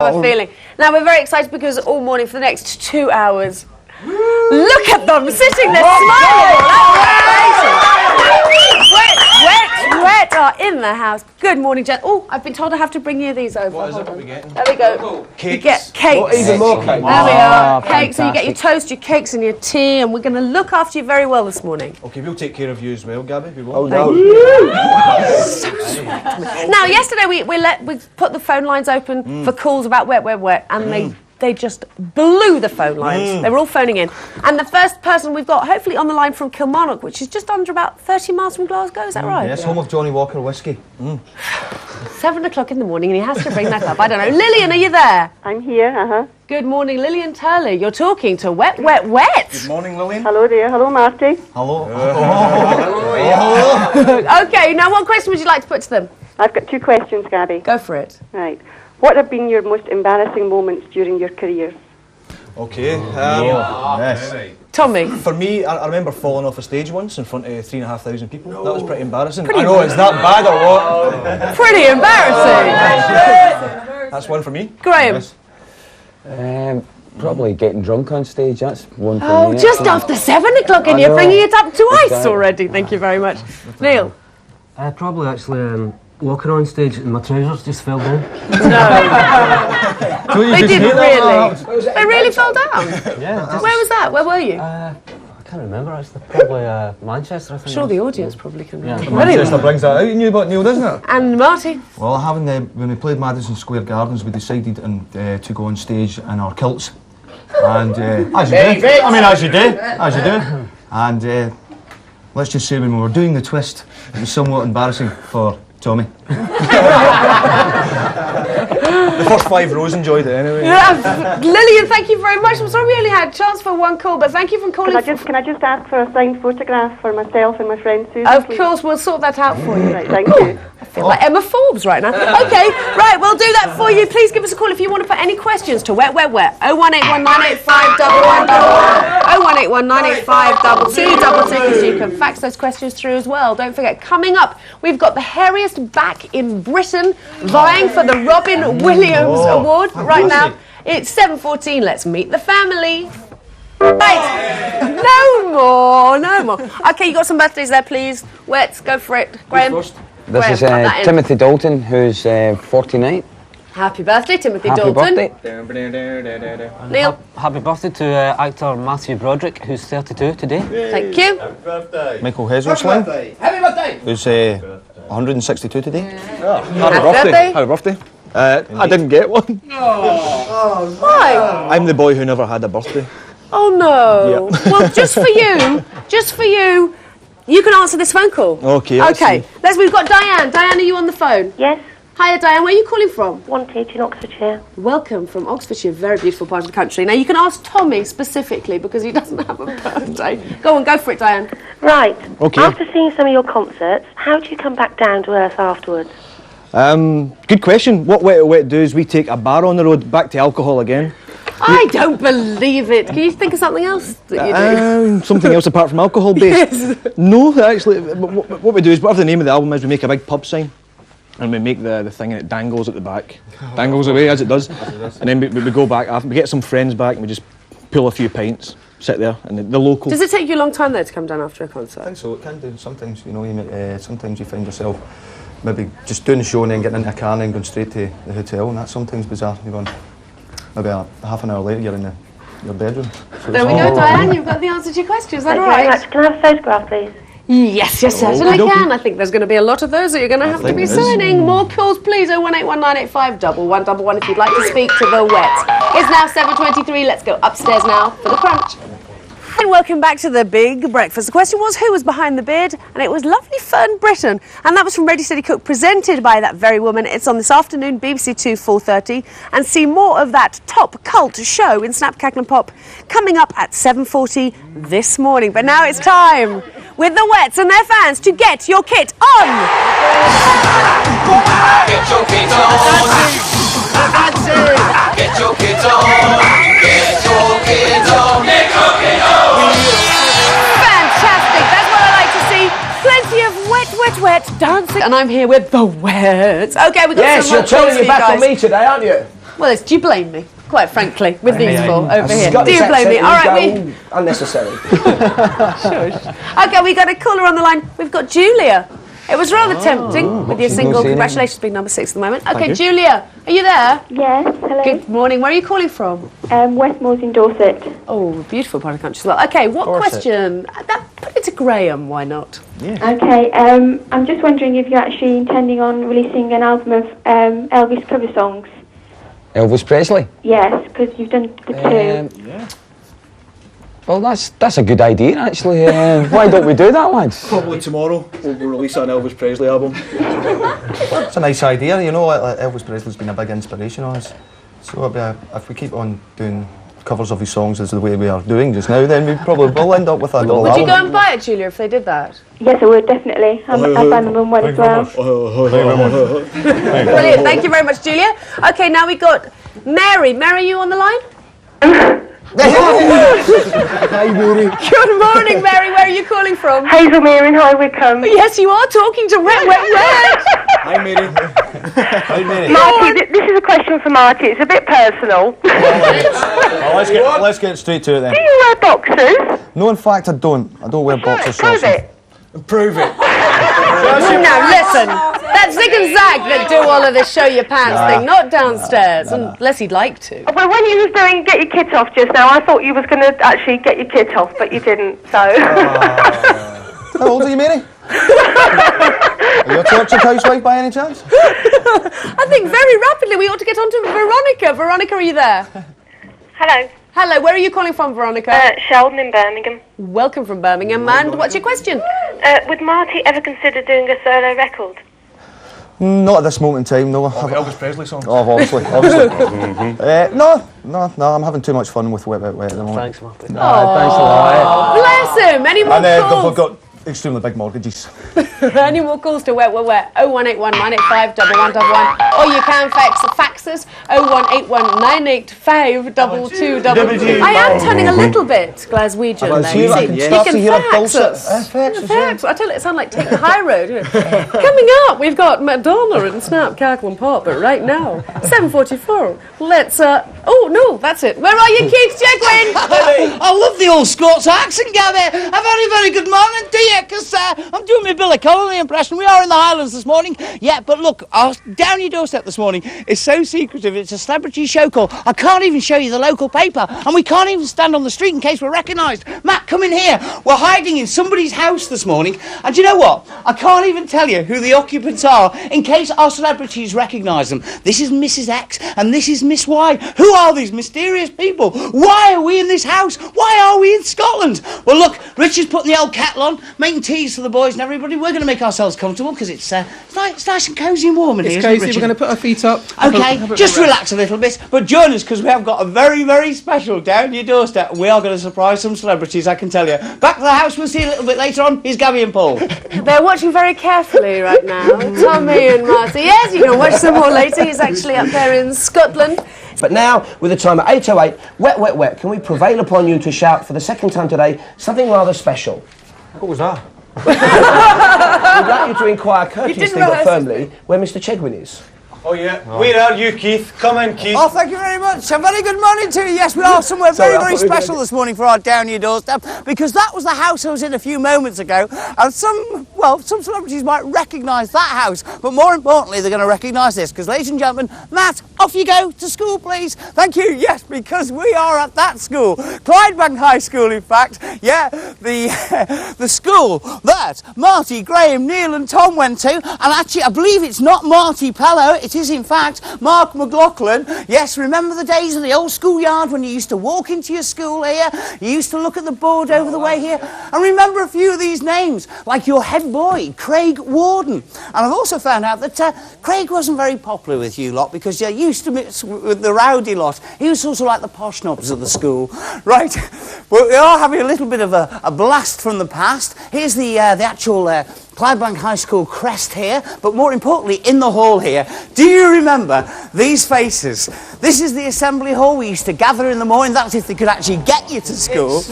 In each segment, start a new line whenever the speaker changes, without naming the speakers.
Feeling. Now we're very excited because all morning for the next 2 hours, look at them sitting there smiling. Wet are in the house. Good morning, Jen. Oh, I've been told I have to bring you these over.
What is it? What are we getting?
There we go.
Cakes.
You get cakes.
What, even more cakes?
There we are. Cakes. So you get your toast, your cakes, and your tea, and we're going to look after you very well this morning.
Okay, we'll take care of you as well, Gabby. We will.
Oh no. So sweet. Now, yesterday we put the phone lines open for calls about wet, and they just blew the phone lines. They were all phoning in. And the first person we've got, hopefully on the line from Kilmarnock, which is just under about 30 miles from Glasgow, is that right?
Yes, home of Johnny Walker whiskey.
7 o'clock in the morning, and he has to bring that up. I don't know. Lillian, are you there?
I'm here,
Good morning, Lillian Turley. You're talking to Wet.
Good morning, Lillian.
Hello there. Hello, Marty.
Hello.
Okay, now what question would you like to put to them?
I've got 2 questions, Gabby.
Go for it.
Right. What have been your most embarrassing moments during your career?
Okay. Yes.
Tommy.
For me, I remember falling off a stage once in front of 3,500 people. That was pretty embarrassing. I know, it's that bad or what?
Pretty embarrassing.
That's one for me.
Graham.
Yes.
Probably getting drunk on stage, that's one for me.
Oh, just after 7 o'clock and you're bringing it up to ice
Exactly.
already. Thank you very much. Neil.
Probably actually walking on stage and my trousers just fell down.
They didn't really. They really fell down.
Yeah.
Where was that? Where were you?
I can't remember actually. Probably Manchester, I think.
Sure, the audience probably can remember.
Manchester brings that out in you, but Neil, doesn't it?
And Marty.
Well, when we played Madison Square Gardens, we decided to go on stage in our kilts, and as you do. And let's just say when we were doing the twist, it was somewhat embarrassing for Tommy.
The first 5 rows enjoyed it anyway.
Lillian, thank you very much. I'm sorry we only had a chance for 1 call, but thank you for calling.
Can I just ask for a signed photograph for myself and my friend Susan?
Of course, we'll sort that out for you.
Right, thank you.
I feel like Emma Forbes right now. Okay, right, we'll do that for you. Please give us a call if you want to put any questions to Wet. 01819851111. 01819852222, because you can fax those questions through as well. Don't forget, coming up, we've got the hairiest back in Britain vying for the Robin Williams Award. But right now, it's 7:14. Let's meet the family. Right. No more. Okay, you got some birthdays there, please. Wet, go for it. Graham.
This is Timothy Dalton, who's 49.
Happy birthday, Timothy
Happy
Dalton.
birthday.
Neil.
Happy birthday to actor Matthew Broderick, who's 32 today.
Thank you.
Michael Hesselstein. Happy birthday! Who's 162 today.
Happy birthday.
I didn't get one.
Why?
I'm the boy who never had a birthday.
Oh no.
Yep.
Well, just for you, you can answer this phone call.
Okay.
We've got Diane. Diane, are you on the phone?
Yes,
Hiya, Diane. Where are you calling from?
Wantage in Oxfordshire.
Welcome from Oxfordshire, very beautiful part of the country. Now, you can ask Tommy specifically because he doesn't have a birthday. Go for it, Diane.
Right.
Okay.
After seeing some of your concerts, how do you come back down to earth afterwards?
Good question. What Wet do is we take a bar on the road back to alcohol again.
I don't believe it. Can you think of something else that you do?
Something else apart from alcohol based?
Yes.
No, actually, what we do is, whatever the name of the album is, we make a big pub sign. And we make the thing and it dangles at the back. Dangles away as it does. And then we go back after, we get some friends back and we just pull a few pints, sit there, and the local...
Does it take you a long time though to come down after a concert?
I think so. It can do sometimes. Sometimes you find yourself maybe just doing the show and then getting into a car and then going straight to the hotel, and that's sometimes bizarre. You're going maybe half an hour later you're in your bedroom. So
There we go, Diane. You've got the answer to your question. Is that all right?
Can I have a photograph, please?
Yes, certainly can. I think there's going to be a lot of those that you're going to have to be signing. More calls, please. 01819851111 if you'd like to speak to the Wet. It's now 7:23. Let's go upstairs now for the crunch. And welcome back to the Big Breakfast. The question was, who was behind the bid? And it was lovely Fern Britton. And that was from Ready Steady Cook, presented by that very woman. It's on this afternoon, BBC 2, 4:30. And see more of that top cult show in Snap, Cackle and Pop coming up at 7:40 this morning. But now it's time with the Wets and their fans to get your kit on!
Get your kit on! Get your kit on! Get your kit on! Get your kit on!
Fantastic, that's what I like to see. Plenty of wet dancing. And I'm here with the Wets. Okay, we've got
Yes,
some
you're
more
turning
calls
your
for
back
guys.
on me today, aren't you?
Well, do you blame me? Quite frankly, with these four over here.
Scottish
Do you blame me?
accent
All right,
is unnecessary.
Okay, we got a caller on the line. We've got Julia. It was rather tempting with your single. Congratulations, being number 6 at the moment. Okay, Julia, are you there?
Yes, hello.
Good morning. Where are you calling from?
Westmoreland in Dorset.
Oh, beautiful part of the country as well. Okay, what question? Put it to Graham, why not?
Okay, I'm just wondering if you're actually intending on releasing an album of Elvis cover songs.
Elvis Presley?
Yes, because you've done the two.
Well, that's a good idea, actually. Why don't we do that, lads?
Probably tomorrow we'll release an Elvis Presley album. It's a nice idea, you know, like Elvis Presley's been a big inspiration on us. So if we keep on doing covers of his songs as the way we are doing just now, then we probably will end up with a double album.
Would you go and buy it, Julia, if they did that?
Yes, I would, definitely. I'll buy them on one as well.
Brilliant, thank you very much, Julia. Okay, now we got Mary. Mary, you on the line?
Hi, Mary.
Good morning, Mary. Where are you calling from?
Hazelmere in High Wycombe.
Yes, you are talking to Wet.
Hi, Mary. Hi, Mary.
Marty, this is a question for Marty. It's a bit personal.
Let's get straight to it then.
Do you wear boxers?
No, in fact, I don't. I don't wear boxer shorts.
Prove it.
Prove it.
Now, listen. That's Zig and Zag that do all of this show your pants thing, not downstairs, unless he'd like to.
Well, when you was doing get your kit off just now, I thought you was going to actually get your kit off, but you didn't, so...
How old are you, Mary? Are you a tortured housewife by any chance?
I think very rapidly we ought to get on to Veronica. Veronica, are you there?
Hello.
Hello, where are you calling from, Veronica?
Sheldon in Birmingham.
Welcome from Birmingham, and what's your question?
Would Marty ever consider doing a solo record?
Not at this moment in time, no.
Elvis Presley songs?
Oh, obviously. No, I'm having too much fun with Wet at the moment.
Thanks, Marty. Thanks a lot.
Bless him. Any more calls?
We've got extremely big mortgages.
Any more calls to Wet? 01819851111, or you can fax us 01819852222. I am turning a little bit Glaswegian now. You see, he can fax us. Fax. I tell you, it sounds like take the high road. Coming up, we've got Madonna and Snap, Cackle and Pop, but right now, 7:44. Let's. Oh no, that's it. Where are you, Keith Chegwin?
I love the old Scots accent, Gabby. A very, very good morning to you, because I'm doing my Billy Connolly impression. We are in the Highlands this morning. Yeah, but look, our Down Your Doorstep this morning is so secretive. It's a celebrity show call. I can't even show you the local paper, and we can't even stand on the street in case we're recognised. Matt, come in here. We're hiding in somebody's house this morning, and do you know what? I can't even tell you who the occupants are in case our celebrities recognise them. This is Mrs. X, and this is Miss Y. Who are these mysterious people? Why are we in this house? Why are we in Scotland? Well, look, Richard's putting the old kettle on, making teas for the boys and everybody. We're going to make ourselves comfortable because it's nice and cosy and warm in here.
It's cosy. We're going to put our feet up.
Okay, just relax a little bit, but join us because we have got a very, very special Down Your Doorstep, and we are going to surprise some celebrities, I can tell you. Back to the house, we'll see you a little bit later on. Here's Gabby and Paul.
They're watching very carefully right now. Tommy and Marty. Yes, you can watch some more later. He's actually up there in Scotland.
But now, with the time at 8:08, wet, can we prevail upon you to shout for the second time today something rather special?
What was that?
We'd like you to inquire courteously but firmly where Mr. Chegwin is.
Oh yeah. Where are you, Keith? Come in, Keith.
Oh, thank you very much. A very good morning to you. Yes, we are somewhere very, very special this morning for our Down Your Doorstep, because that was the house I was in a few moments ago, and some celebrities might recognise that house, but more importantly, they're going to recognise this, because, ladies and gentlemen, Matt, off you go to school, please. Thank you. Yes, because we are at that school, Clydebank High School, in fact. Yeah, the school that Marty, Graham, Neil and Tom went to, and actually, I believe it's not Marty Pello, it is in fact Mark McLaughlin. Yes, remember the days of the old schoolyard when you used to walk into your school here, you used to look at the board over the way here, and remember a few of these names, like your head boy, Craig Warden. And I've also found out that Craig wasn't very popular with you lot, because you used to mix with the rowdy lot. He was sort of like the posh knobs of the school. Right, well, we are having a little bit of a blast from the past. Here's the actual Clydebank High School crest here, but more importantly, in the hall here. Do you remember these faces? This is the assembly hall. We used to gather in the morning. That's if they could actually get you to school.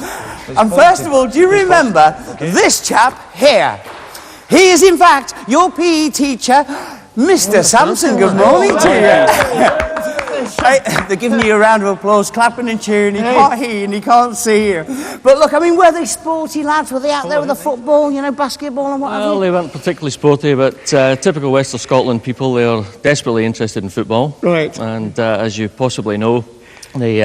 And first of all, do you remember this chap here? He is, in fact, your PE teacher, Mr. Sampson. Good morning to you. Hey, they're giving you a round of applause, clapping and cheering. He can't hear you and he can't see you. But look, I mean, were they sporty lads? Were they out there with the football, you know, basketball and what have you?
Well, they weren't particularly sporty, but typical West of Scotland people, they are desperately interested in football.
Right.
And as you possibly know, they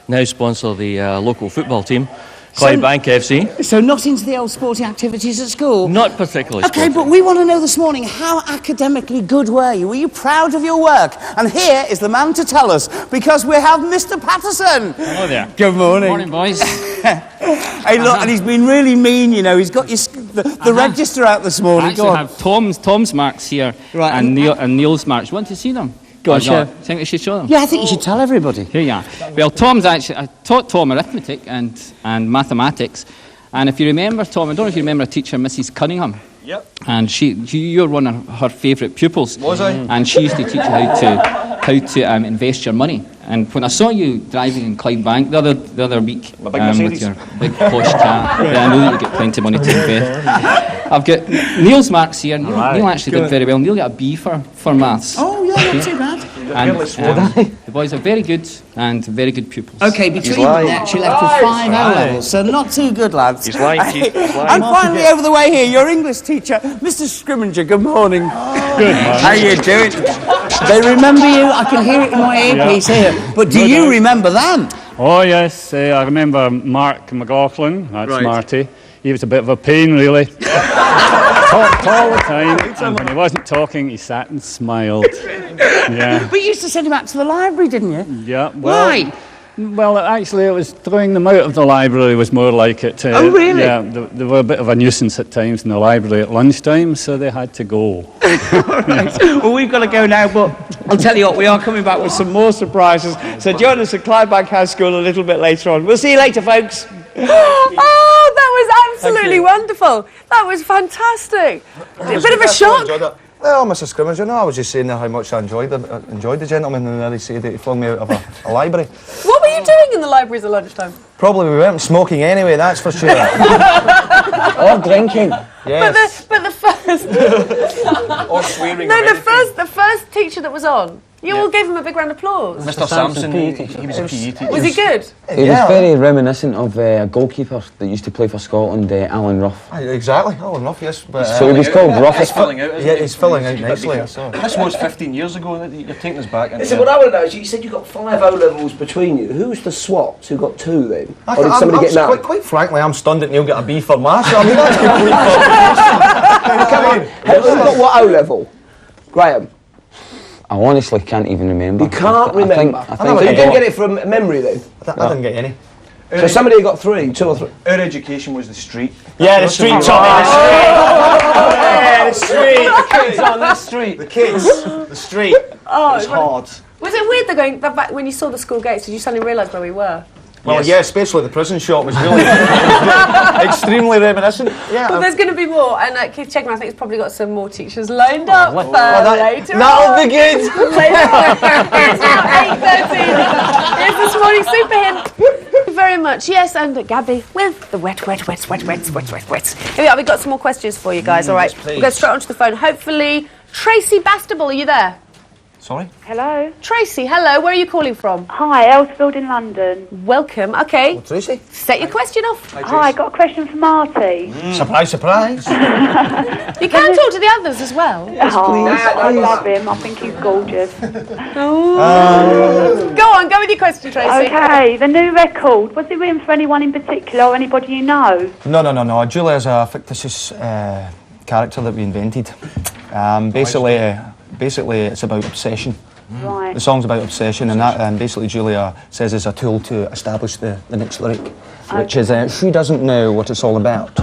now sponsor the local football team, Clydebank FC.
So not into the old sporting activities at school?
Not particularly
Okay,
sporty.
but we want to know this morning, how academically good were you? Were you proud of your work? And here is the man to tell us, because we have Mr. Patterson.
Hello there.
Good morning.
Morning, boys.
Hey, look, and he's been really mean, you know. He's got the register out this morning.
I actually have Tom's marks here,
Right.
and Neil's marks. You want to see them?
Go on,
Or
sure.
not? Think we should show them?
Yeah, I think you should tell everybody.
Here you are. Well, Tom's actually... I taught Tom arithmetic and mathematics. And if you remember, Tom, I don't know if you remember a teacher, Mrs. Cunningham.
Yep.
And you're one of her favourite pupils.
Was I?
And she used to teach you how to invest your money. And when I saw you driving in Clydebank the other week
My big
with
Mercedes.
your big posh car, yeah, I know that you get plenty of money to invest. I've got Neil's marks here. Neil actually did very well. Neil got a B for maths.
Oh, yeah, not too bad.
And the boys are very good and very good pupils.
Okay, between them, they actually left with 5 O levels, so not too good, lads.
He's lying, Keith. He's lying.
And finally, over the way here, your English teacher, Mr. Scrimmager. Good morning.
Good morning.
How you doing? They remember you. I can hear it in my earpiece here. But do you remember them?
Oh yes, I remember Mark McLaughlin. That's
Right.
Marty. He was a bit of a pain, really. Talked all the time, and when he wasn't talking, he sat and smiled. Yeah.
But you used to send him out to the library, didn't you?
Yeah. Well,
Why?
Well, actually, it was throwing them out of the library was more like it.
Oh, really?
Yeah, they were a bit of a nuisance at times in the library at lunchtime, so they had to go.
Right. Well, we've got to go now, but I'll tell you what, we are coming back with some more surprises. So join us at Clydebank High School a little bit later on. We'll see you later, folks.
Oh, that was absolutely wonderful. That was fantastic. A bit of a shock.
Well, Mr. Scrimmager, no, I was just saying how much I enjoyed the gentleman, and he said that he flung me out of a library.
What were you doing in the libraries at lunchtime?
Probably we weren't smoking anyway, that's for sure.
Or drinking.
Yes.
But the first...
Or swearing.
No, the first teacher that was on, you all gave him a big round of applause.
Mr. Sampson, he was a PE teacher.
Was he good?
He was very reminiscent of a goalkeeper that used to play for Scotland, Alan Ruff.
Exactly, Alan Ruff, yes. But,
So he was called Ruff.
He's filling out, isn't
yeah,
he?
he's filling out nicely. So.
This was 15 years ago, you're taking us back.
Listen, what I want to know is, you said you got 5 O levels between you. Who's the swaps who got 2 then? Or did somebody get none?
Quite frankly, I'm stunned that Neil got a B for maths. I mean, that's complete.
Come on, who got what O level? Graham.
I honestly can't even remember.
You can't remember.
I think
So you didn't get it from memory then?
I didn't get any.
So somebody got 3, 2 or 3.
Our education was the street.
Yeah, the street, Tommy, the street.
The kids on the street.
The kids, the street.
Oh,
It's hard.
Was it weird though going back when you saw the school gates? Did you suddenly realise where we were?
Well, yeah, especially the prison shop was really extremely reminiscent. Yeah.
Well, there's going to be more, and Keith Chegwin, I think, has probably got some more teachers lined up for later
That'll
on.
be good.
It's now 8:13. Here's this morning super hint. Thank you very much. Yes, and Gabby with the wets. Here we are. We've got some more questions for you guys. All right, we'll go straight onto the phone. Hopefully, Tracy Bastable, are you there?
Sorry?
Hello.
Tracy, hello. Where are you calling from?
Hi, Elsfield in London.
Welcome. Okay.
Tracy.
Set your question off.
Hi, got a question for Marty.
Surprise, surprise.
You can talk to the others as well.
I love him. I think he's gorgeous.
Go on, go with your question, Tracy.
Okay, the new record, was it written for anyone in particular or anybody you know?
No. Julia's a fictitious character that we invented. Basically, it's about obsession.
Right.
The song's about obsession, and basically Julia says it's a tool to establish the next lyric, which is she doesn't know what it's all about.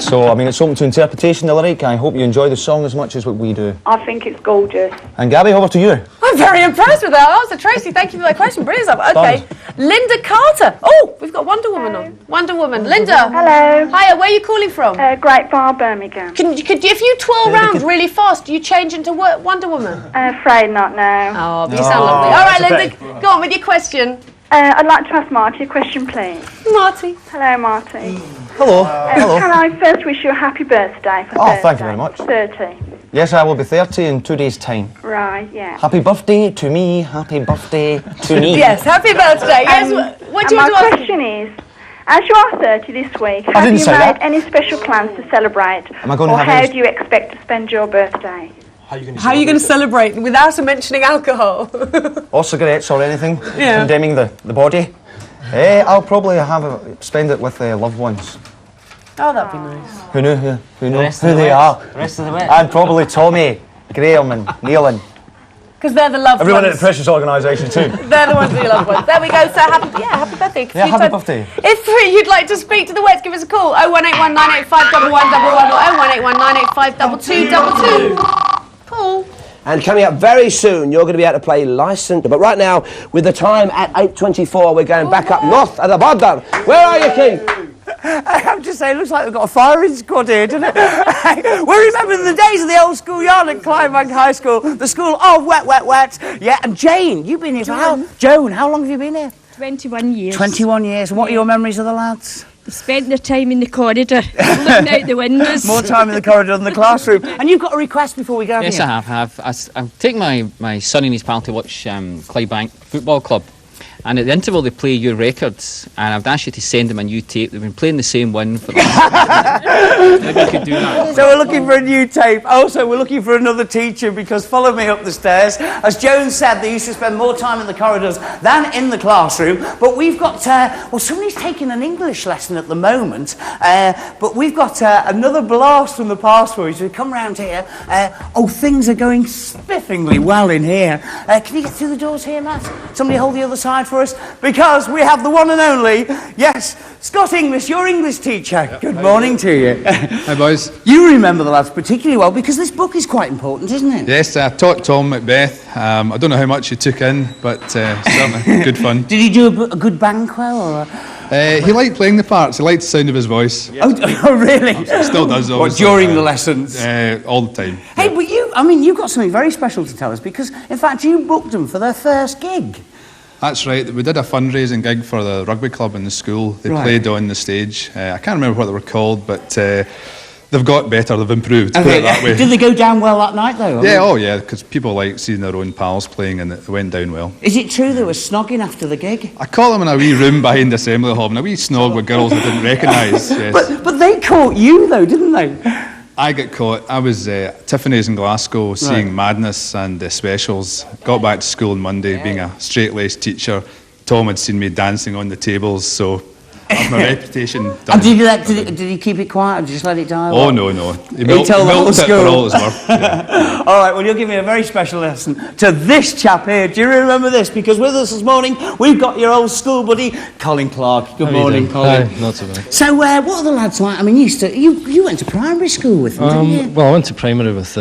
So, I mean, it's open to interpretation, the lyric. I hope you enjoy the song as much as what we do.
I think it's gorgeous.
And Gabby, over to you.
I'm very impressed with that answer, Tracy. Thank you for that question. Brilliant stuff. Okay, Linda Carter. Oh, we've got Wonder Woman on. Wonder Woman. Linda.
Hello.
Hiya, where are you calling from?
Great Bar, Birmingham.
Could if you twirl round really fast, do you change into Wonder Woman?
Afraid not now.
Oh, but you sound lovely. All right, Linda, go on with your question.
I'd like to ask Marty a question, please.
Marty.
Hello, Marty.
Hello. Hello.
Can I first wish you a happy birthday for Thursday?
Thank you very much.
30.
Yes, I will be 30 in 2 days' time.
Right, yeah.
Happy birthday to me, happy birthday to me.
Yes, happy birthday. Yes, what do you want to
my
ask?
question is, as you are 30 this week, have
didn't
you
say
made
that.
any special plans to celebrate?
Am I going to
or
have
how
any-
do you expect to spend your birthday?
How are you going to celebrate without mentioning alcohol?
Or cigarettes or anything
Yeah.
condemning the body. I'll probably spend it with loved ones.
Oh, that'd be nice.
Who know who
rest
who
of the
they
wets.
are.
The rest of the wets.
And probably Tommy, Graham and Neil and
Because they're the loved
everyone at
ones.
the Precious organisation too.
They're the ones that you love ones. There we go. So happy birthday.
Yeah, happy birthday.
If you'd like to speak to the Wets, give us a call. 01819851111 or 01819852222. Paul.
And coming up very soon, you're going to be able to play Licensed. But right now, with the time at 8:24, we're going back up north at the border. Where are you, Keith?
I have to say, it looks like we've got a firing squad here, doesn't it? We're remembering the days of the old schoolyard at Clydebank High School, the school of wet. Yeah, and Jane, you've been here for Joan, how long have you been here?
21 years.
21 years. And what are your memories of the lads?
They spent their time in the corridor, looking out the windows.
More time in the corridor than the classroom. And you've got a request before we go, haven't
Yes,
you?
I have. I've taken my son and his pal to watch Clydebank Football Club. And at the interval, they play your records, and I've asked you to send them a new tape. They've been playing the same one for the last maybe you could do that.
So we're looking for a new tape. Also, we're looking for another teacher because follow me up the stairs. As Joan said, they used to spend more time in the corridors than in the classroom. But we've got, somebody's taking an English lesson at the moment. But we've got another blast from the past for you. So we come round here. Things are going spiffingly well in here. Can you get through the doors here, Matt? Somebody hold the other side for us, because we have the one and only, yes, Scott English, your English teacher. Good morning to you.
Hi, boys.
You remember the lads particularly well because this book is quite important, isn't it?
Yes, I taught Tom Macbeth. I don't know how much he took in, but certainly good fun.
Did he do a good banquet or?
He liked playing the parts. He liked the sound of his voice.
Oh, really?
Still does, obviously.
What, during the lessons?
All the time.
Hey, but you've got something very special to tell us because, in fact, you booked them for their first gig.
That's right. We did a fundraising gig for the rugby club in the school. They played on the stage. I can't remember what they were called, but they've got better. They've improved. Put it that way.
Did they go down well that night, though?
Yeah, because people like seeing their own pals playing, and it went down well.
Is it true they were snogging after the gig?
I caught them in a wee room behind the assembly hall, in a wee snog with girls I didn't recognise. Yes.
But they caught you, though, didn't they?
I got caught. I was at Tiffany's in Glasgow seeing Madness and the Specials. Got back to school on Monday being a straight-laced teacher. Tom had seen me dancing on the tables, so that's my reputation done.
And did he keep it quiet or did you just let it die?
Oh, no. He
told the whole
milked it
school.
for all it's worth. Yeah.
All right, well, you'll give me a very special lesson to this chap here. Do you remember this? Because with us this morning, we've got your old school buddy, Colin Clark. Good morning, Colin.
Hi, not so bad.
So, what are the lads like? I mean, you went to primary school with them, didn't you?
Well, I went to primary with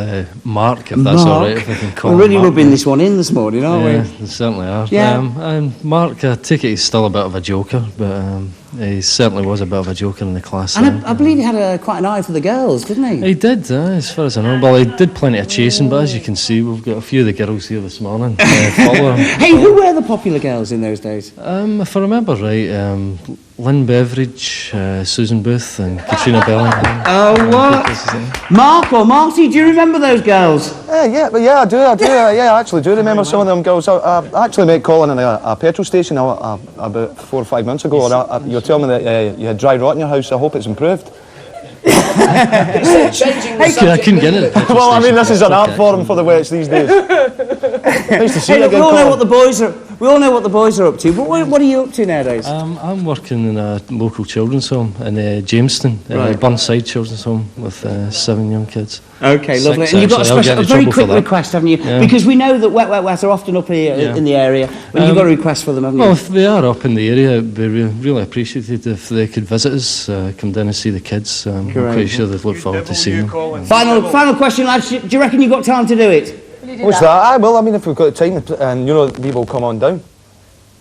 Mark, if that's all right, if I can call
We're really
him Mark.
rubbing this one in this morning, aren't
Yeah,
we?
they certainly are.
Yeah.
And Mark, I take it he's still a bit of a joker, but he certainly was a bit of a joker in the class.
And I believe he had quite an eye for the girls, didn't he?
He did, as far as I know. Well, he did plenty of chasing, but as you can see, we've got a few of the girls here this morning. Follow him.
Hey, who were the popular girls in those days?
If I remember right, Lynn Beveridge, Susan Booth, and Katrina Bellingham.
Oh, what? Mark or Marty, do you remember those girls?
Yeah, I do. I actually do remember some of them girls. I actually met Colin in a petrol station about 4 or 5 months ago. And you were telling me that you had dry rot in your house. I hope it's improved.
I couldn't get it.
Well, I mean, this is an art forum for the Wets these days. Nice to see you again,
we all know
Colin.
what the boys are. We all know what the boys are up to. But what are you up to nowadays?
I'm working in a local children's home in Jamestown, Burnside Children's Home with 7 young kids.
Okay, lovely.
Six,
And you've got
actually.
a very quick request, haven't you?
Yeah.
Because we know that Wet are often up here in the area. And you've got a request for them, haven't you?
Well, if they are up in the area, it'd be really appreciated if they could visit us, come down and see the kids. I'm quite sure they'd look forward to seeing them.
Final question, lads. Do you reckon you've got time to do it?
What's that? Well, I mean, if we've got time, and we will come on down.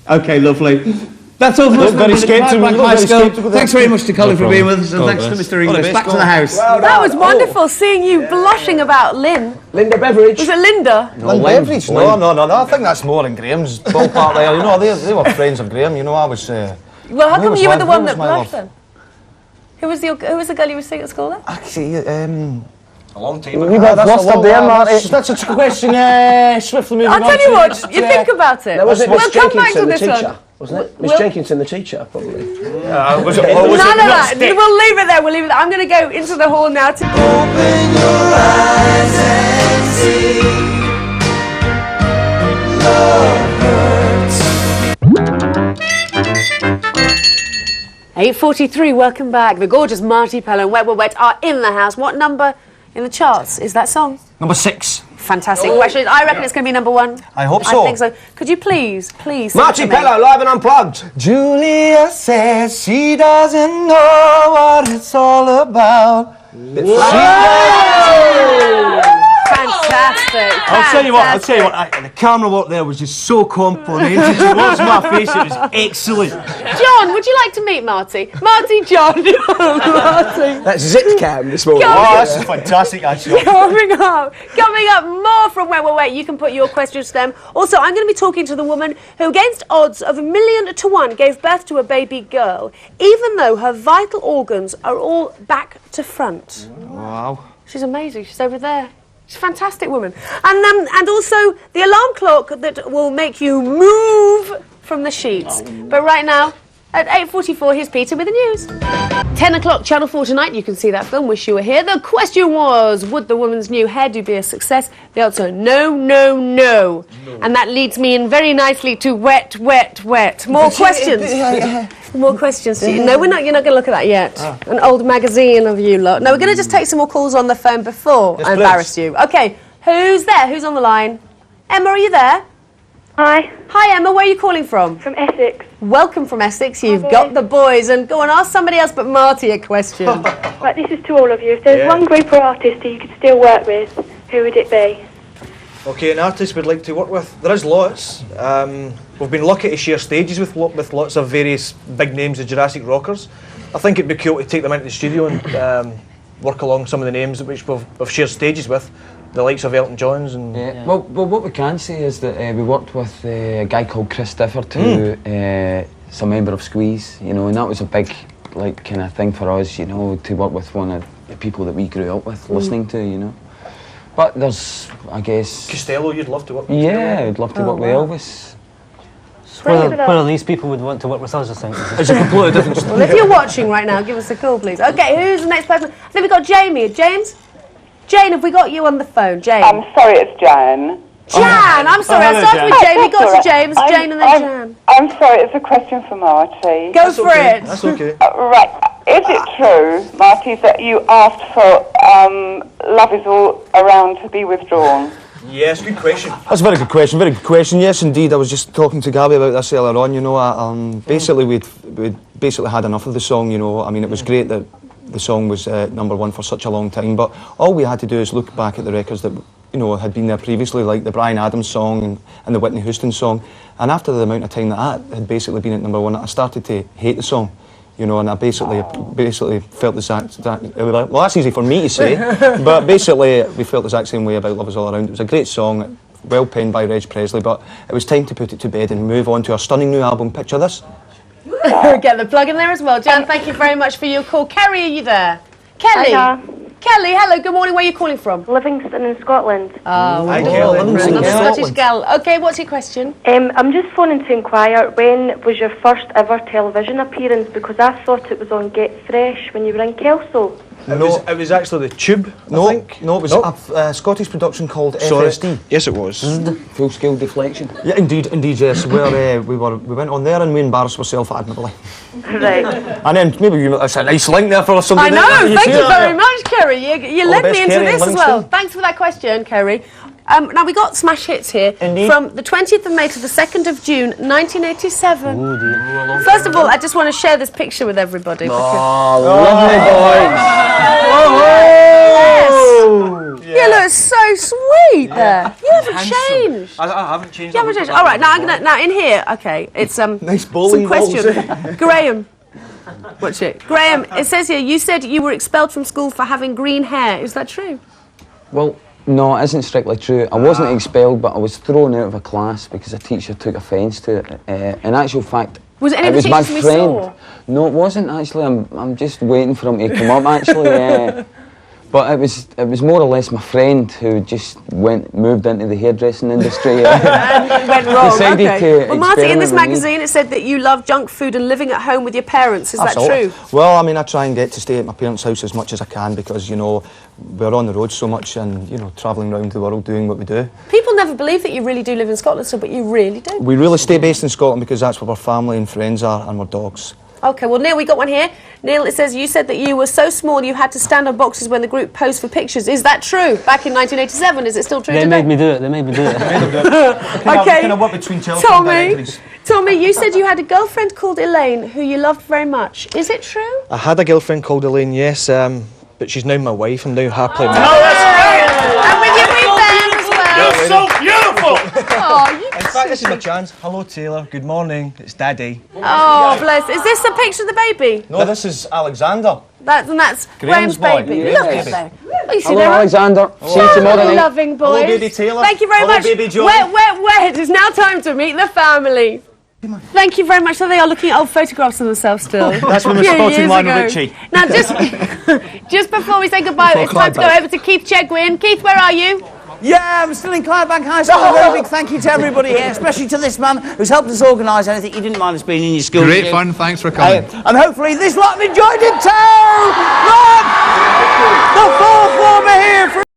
Okay, lovely. That's all from us.
Very skeptical.
Thanks very much to Colin for being with us, and thanks to Mr. English. Back to the house.
That was wonderful seeing you blushing about Lynn.
Linda Beveridge.
Was it Linda?
Lynn Beveridge? No. I think that's more in Graham's ballpark there. You know, they were friends of Graham. You know, I was.
Well, how come you were the one that blushed then? Who was the girl you were seeing at school then?
Actually,
A long time
We
ago.
got flustered there, Marty.
That's a question, swiftly moving
I'll
on
tell you
to
what,
next,
you think about it.
That was
We'll
Miss
come back to
Jenkinson, the
this
teacher,
one.
wasn't it? Miss
We'll-
Jenkinson, the teacher, probably.
None of that. We'll leave it there. We'll leave it there. I'm going to go into the hall now to...
Open your eyes and see. Love hurts.
8:43, welcome back. The gorgeous Marty Pellow and Wet Wet Wet are in the house. What number in the charts is that song?
Number 6.
Fantastic question. I reckon it's going to be number 1.
I hope so.
I think so. Could you please sing
Marty
to me?
Pellow, live and unplugged.
Julia says she doesn't know what it's all about.
Fantastic.
I'll tell you what, the camera work there was just so complimentary towards my face, it was excellent.
John, would you like to meet Marty? Marty, John. Marty.
That's Zit Cam this morning.
Oh, this is fantastic, actually.
Coming up more from Wet Wet Wet. You can put your questions to them. Also, I'm going to be talking to the woman who, against odds of 1,000,000 to 1, gave birth to a baby girl, even though her vital organs are all back to front.
Wow.
She's amazing. She's over there. She's a fantastic woman. And also the alarm clock that will make you move from the sheets. But right now, at 8:44, here's Peter with the news. 10 o'clock, Channel 4 tonight. You can see that film. Wish you were here. The question was, would the woman's new hairdo be a success? The answer, no, no, no. And that leads me in very nicely to Wet, Wet, Wet. More questions. More questions to you. No, you're not going to look at that yet. An old magazine of you lot. No, we're going to just take some more calls on the phone before I embarrass you. Okay, who's there? Who's on the line? Emma, are you there?
Hi.
Hi, Emma. Where are you calling from?
From Essex.
Welcome from Essex. You've got the boys. And go on, ask somebody else but Marty a question.
Right, this is to all of you. If there's one group or artist that you could still work with, who would it be?
Okay, an artist we'd like to work with. There is lots. We've been lucky to share stages with lots of various big names of Jurassic rockers. I think it'd be cool to take them into the studio and work along some of the names which we've shared stages with, the likes of Elton John's and...
Yeah. Well, what we can say is that we worked with a guy called Chris Difford, who is a member of Squeeze, you know, and that was a big, like, kind of thing for us, you know, to work with one of the people that we grew up with, listening to, you know. But there's, I guess...
Costello, you'd love to work with?
Yeah, I'd love to work with Elvis.
One of these people would want to work with us, I think.
It's a completely different story.
Well, if you're watching right now, give us a call, please. Okay, who's the next person? I think we've got Jamie. James? Jane, have we got you on the phone? Jane?
I'm sorry, it's Jan.
Jan, I'm sorry. I started with Jamie, got to James, Jane and then Jan.
I'm sorry, it's a question for Marty.
Go for it.
That's okay.
Right, is it true, Marty, that you asked for Love Is All Around to be withdrawn?
Yes, good question.
That's a very good question, very good question. Yes, indeed. I was just talking to Gabby about this earlier on, you know. Basically, we'd basically had enough of the song, you know. I mean, it was great that the song was #1 for such a long time, but all we had to do is look back at the records that, you know, had been there previously, like the Bryan Adams song and the Whitney Houston song. And after the amount of time that had basically been at #1, I started to hate the song. You know, and I basically felt the exact well, that's easy for me to say, but basically we felt the exact same way about Love Is All Around. It was a great song, well penned by Reg Presley, but it was time to put it to bed and move on to our stunning new album. Picture this.
Get the plug in there as well. Jan, thank you very much for your call. Kerry, are you there? Kelly?
Hiya.
Kelly, hello, good morning. Where are you calling from?
Livingston in Scotland.
Oh,
Hi, Kelly.
another Scottish gal. Okay, what's your question?
I'm just phoning to inquire, when was your first ever television appearance? Because I thought it was on Get Fresh when you were in Kelso.
It was actually the Tube, I think.
No, it was a Scottish production called FSD.
Yes, it was.
Full scale deflection.
Yeah, indeed, yes. Where we went on there and we embarrassed ourselves admirably.
Right.
And then maybe that's a nice link there for somebody.
I know, thank you very much, Kerry. You led
best,
me into
Kerry,
this as
Livingston.
well. Thanks for that question, Kerry. Now, we got smash hits here from the 20th of May to the 2nd of June, 1987. First of all, I just want to share this picture with everybody.
Lovely boys.
You look so sweet there. You haven't changed.
I haven't changed.
You haven't changed. All right, now in here, okay, it's
nice bowling
some question. Graham, watch it. Graham, it says here, you said you were expelled from school for having green hair. Is that true?
Well, no, it isn't strictly true. I wasn't expelled, but I was thrown out of a class because a teacher took offence to it. In actual fact,
Was it any
it
of the
was my
teachers we
friend.
saw?
No, it wasn't actually. I'm just waiting for him to come up. Actually, But it was more or less my friend who just moved into the hairdressing industry.
And went wrong.
Decided
Okay.
to
Well, Marty, in this
experiment with me.
magazine, it said that you love junk food and living at home with your parents. Is that
Absolutely.
true?
Well, I mean, I try and get to stay at my parents' house as much as I can because, you know, we're on the road so much and, you know, travelling around the world doing what we do.
People never believe that you really do live in Scotland still, but you really do.
We really stay based in Scotland because that's where our family and friends are and our dogs.
Okay, well, Neil, we got one here. Neil, it says you said that you were so small you had to stand on boxes when the group posed for pictures. Is that true? Back in 1987, is it still true
They
today?
made me do it. They made me do it.
Okay.
Kind of what between Chelsea and directories.
Tommy, you said you had a girlfriend called Elaine who you loved very much. Is it true?
I had a girlfriend called Elaine, yes, but she's now my wife and now happily married.
And with your wee band as well.
You're so
beautiful! Oh, you
In fact, this is my chance. Hello, Taylor. Good morning. It's Daddy.
Oh, bless. Is this a picture of the baby?
No, this is Alexander.
That's
Graham's
Graham's
boy.
baby.
Yes.
Look at that. Oh, you see
Hello,
there?
Alexander. See you tomorrow night.
Loving boys.
Hello, baby Taylor.
Thank you very
Hello,
much.
baby John.
Wait. It's now time to meet the family. Thank you very much. So they are looking at old photographs of themselves still.
That's when we're
A few
spotting
years
Lionel
ago.
Richie.
Now, just before we say goodbye,
Before
it's time to go
Clydebank.
over to Keith Chegwin. Keith, where are you?
Yeah, I'm still in Clydebank High School. A very big thank you to everybody here, especially to this man who's helped us organise anything. He didn't mind us being in your school.
Great fun, thanks for coming.
And hopefully this lot have enjoyed it too! Look! The fourth form are here for